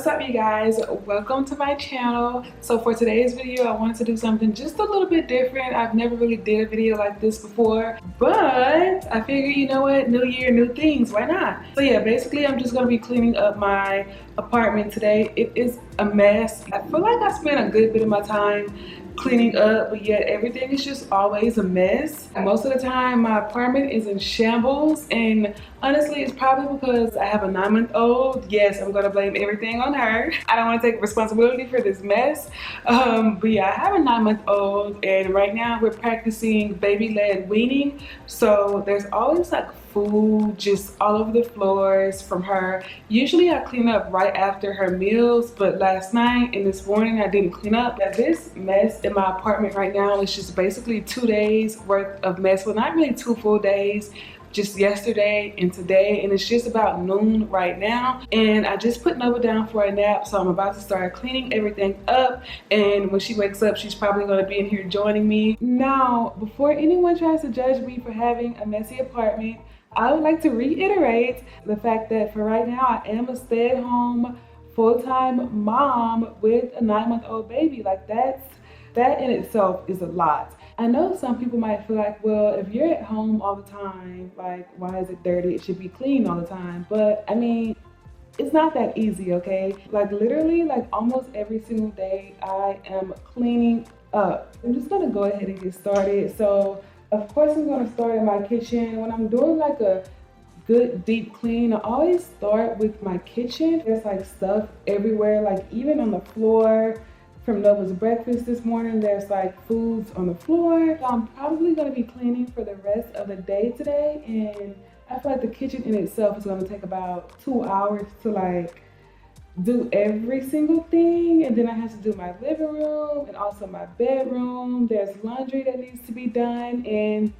What's up, you guys? Welcome to my channel. So for today's video, I wanted to do something just a little bit different. I've never really did a video like this before, but I figured, you know what, new year, new things, why not? So yeah, basically I'm just gonna be cleaning up my apartment today. It is a mess. I feel like I spent a good bit of my time cleaning up, but yet everything is just always a mess. Most of the time my apartment is in shambles, and honestly it's probably because I have a 9-month-old. Yes, I'm gonna blame everything on her. I don't want to take responsibility for this mess, but yeah, I have a 9-month-old, and right now we're practicing baby-led weaning, so there's always like food just all over the floors from her. Usually I clean up right after her meals, but last night and this morning I didn't clean up. This mess in my apartment right now is just basically 2 days worth of mess. Well, not really 2 full days, just yesterday and today, and it's just about noon right now, and I just put Nova down for a nap, so I'm about to start cleaning everything up, and when she wakes up she's probably going to be in here joining me. Now, before anyone tries to judge me for having a messy apartment, I would like to reiterate the fact that for right now I am a stay-at-home full-time mom with a 9-month-old baby. Like that in itself is a lot. I know some people might feel like, well, if you're at home all the time, like, why is it dirty? It should be clean all the time. But I mean, it's not that easy, okay? Like literally, like almost every single day I am cleaning up. I'm just gonna go ahead and get started. So of course I'm gonna start in my kitchen. When I'm doing like a good deep clean, I always start with my kitchen. There's like stuff everywhere, like even on the floor. From Nova's breakfast this morning, there's like foods on the floor. So I'm probably gonna be cleaning for the rest of the day today, and I feel like the kitchen in itself is gonna take about 2 hours to like do every single thing. And then I have to do my living room and also my bedroom. There's laundry that needs to be done, and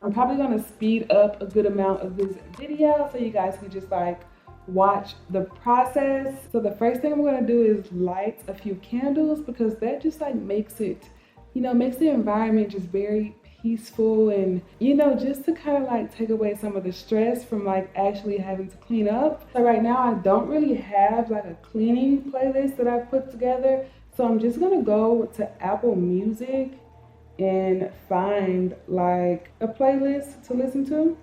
I'm probably gonna speed up a good amount of this video so you guys can just like watch the process. So the first thing I'm gonna do is light a few candles, because that just like makes it, you know, makes the environment just very peaceful, and you know, just to kind of like take away some of the stress from like actually having to clean up. So right now I don't really have like a cleaning playlist that I've put together, so I'm just gonna go to Apple Music and find like a playlist to listen to.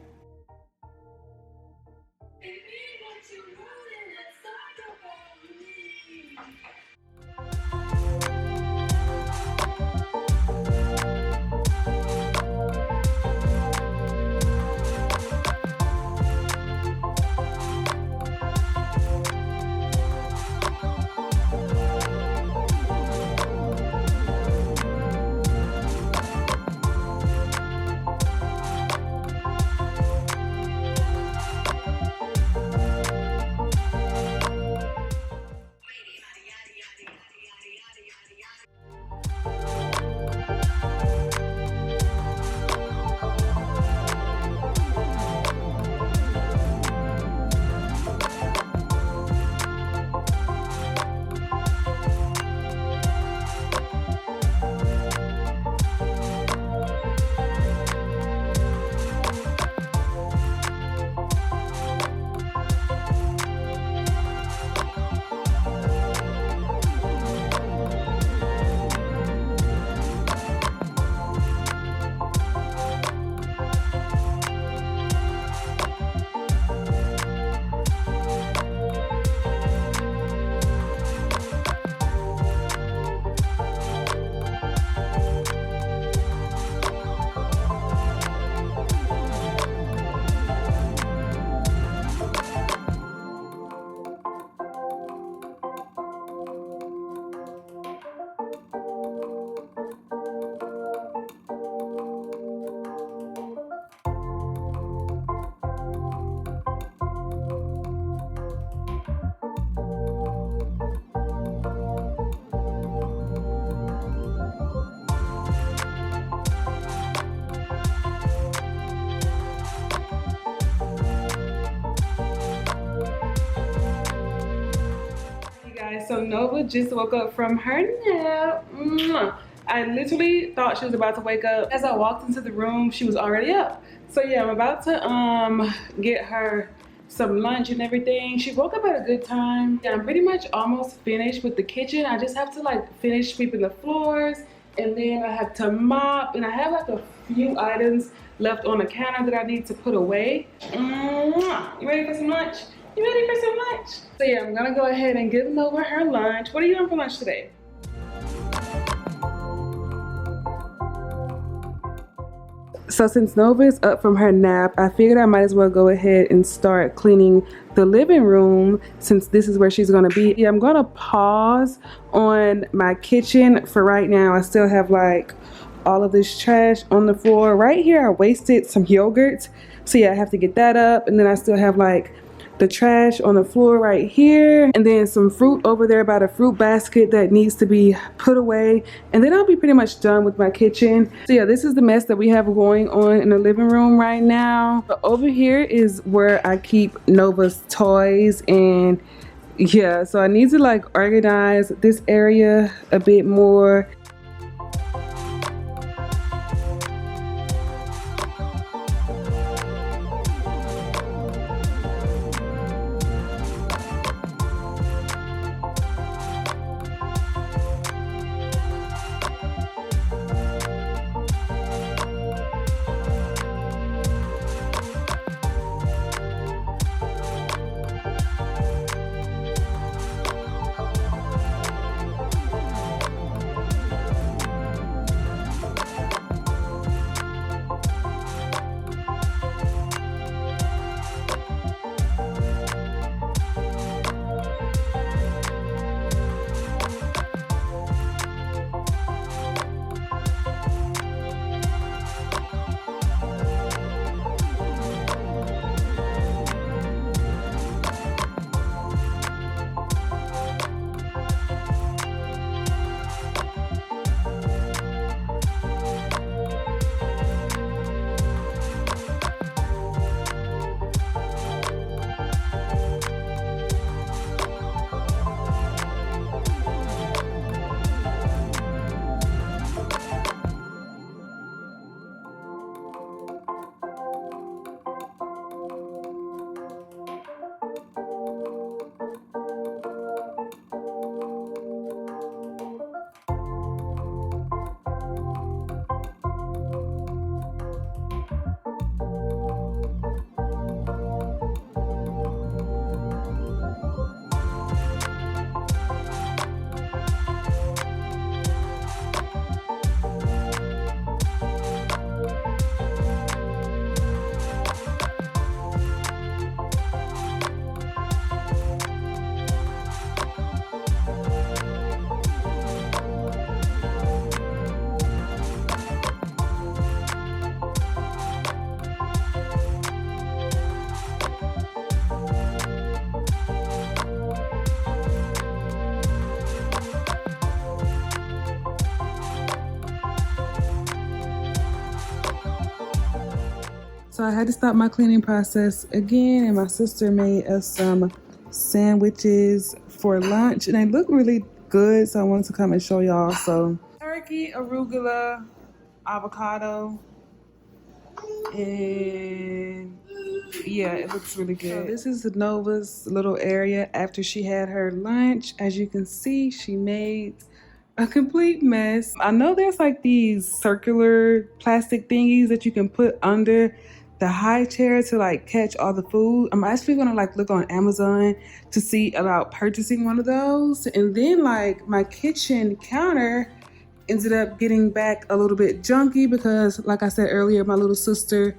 So Nova just woke up from her nap. I literally thought she was about to wake up. As I walked into the room, she was already up. So yeah, I'm about to get her some lunch and everything. She woke up at a good time. Yeah, I'm pretty much almost finished with the kitchen. I just have to like finish sweeping the floors, and then I have to mop, and I have like a few items left on the counter that I need to put away. You ready for some lunch? You ready for some lunch? So yeah, I'm gonna go ahead and give Nova her lunch. What are you doing for lunch today? So since Nova is up from her nap, I figured I might as well go ahead and start cleaning the living room since this is where she's gonna be. Yeah, I'm gonna pause on my kitchen for right now. I still have like all of this trash on the floor. Right here, I wasted some yogurt. So yeah, I have to get that up. And then I still have like the trash on the floor right here, and then some fruit over there by the fruit basket that needs to be put away, and then I'll be pretty much done with my kitchen. So yeah, this is the mess that we have going on in the living room right now. But over here is where I keep Nova's toys, and yeah, so I need to like organize this area a bit more. So I had to stop my cleaning process again, and my sister made us some sandwiches for lunch, and they look really good, so I wanted to come and show y'all. So turkey, arugula, avocado, and yeah, it looks really good. So this is Nova's little area after she had her lunch. As you can see, she made a complete mess. I know there's like these circular plastic thingies that you can put under the high chair to like catch all the food. I'm actually gonna like look on Amazon to see about purchasing one of those. And then like my kitchen counter ended up getting back a little bit junky because like I said earlier, my little sister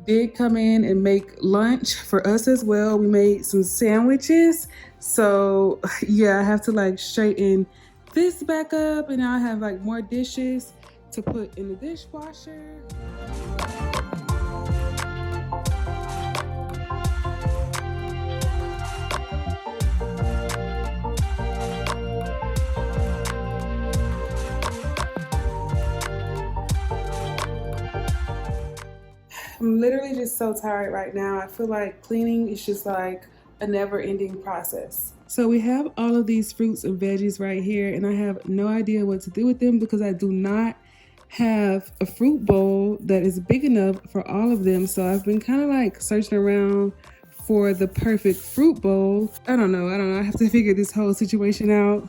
did come in and make lunch for us as well. We made some sandwiches. So yeah, I have to like straighten this back up, and now I have like more dishes to put in the dishwasher. I'm literally just so tired right now. I feel like cleaning is just like a never-ending process. So we have all of these fruits and veggies right here, and I have no idea what to do with them because I do not have a fruit bowl that is big enough for all of them. So I've been kind of like searching around for the perfect fruit bowl. I don't know. I have to figure this whole situation out.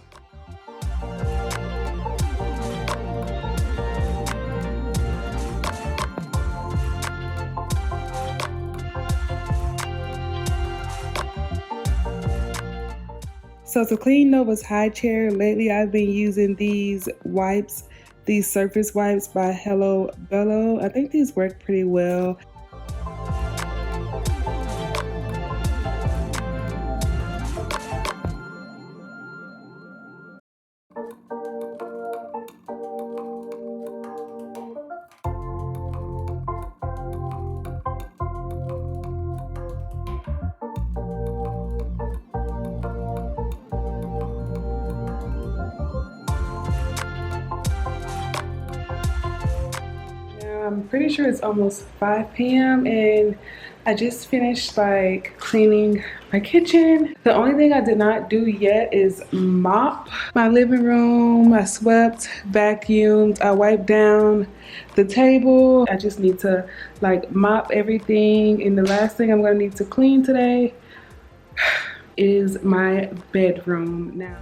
So to clean Nova's high chair, lately I've been using these wipes, these surface wipes by Hello Bello. I think these work pretty well. I'm pretty sure it's almost 5 p.m. and I just finished like cleaning my kitchen. The only thing I did not do yet is mop my living room. I swept, vacuumed, I wiped down the table. I just need to like mop everything. And the last thing I'm gonna need to clean today is my bedroom now.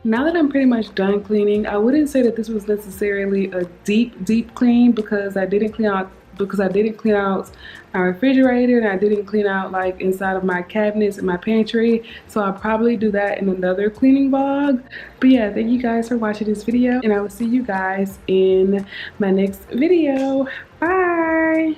Now that I'm pretty much done cleaning, I wouldn't say that this was necessarily a deep clean because I didn't clean out my refrigerator and I didn't clean out like inside of my cabinets and my pantry. So I'll probably do that in another cleaning vlog. But yeah, thank you guys for watching this video and I will see you guys in my next video. Bye.